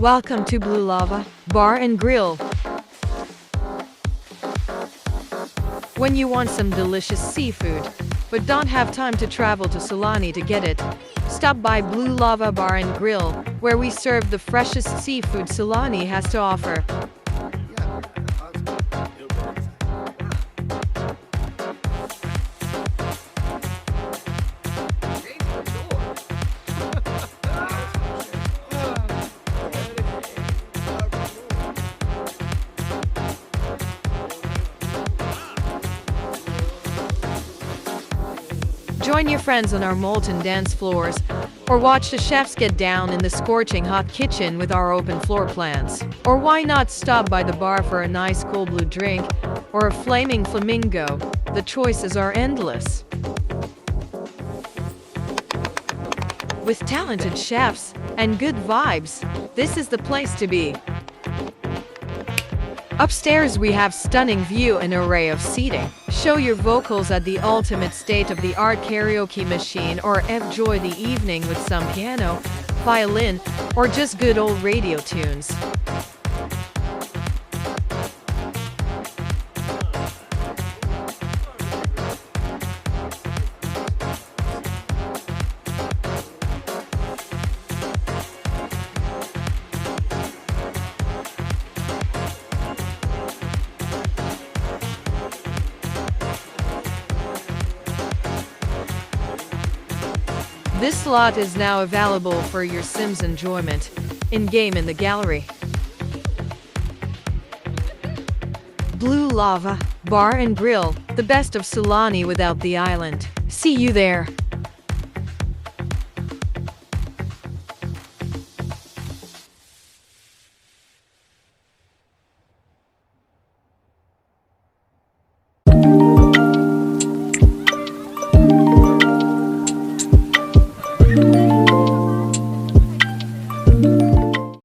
Welcome to Blue Lava Bar and Grill. When you want some delicious seafood, but don't have time to travel to Solani to get it, stop by Blue Lava Bar and Grill, where we serve the freshest seafood Solani has to offer. Join your friends on our molten dance floors, or watch the chefs get down in the scorching hot kitchen with our open floor plans. Or why not stop by the bar for a nice cold blue drink or a flaming flamingo? The choices are endless. With talented chefs and good vibes, this is the place to be. Upstairs we have stunning view and array of seating. Show your vocals at the ultimate state-of-the-art karaoke machine, or enjoy the evening with some piano, violin, or just good old radio tunes. This slot is now available for your Sims enjoyment, in-game in the gallery. Blue Lava Bar and Grill, the best of Solani without the island. See you there.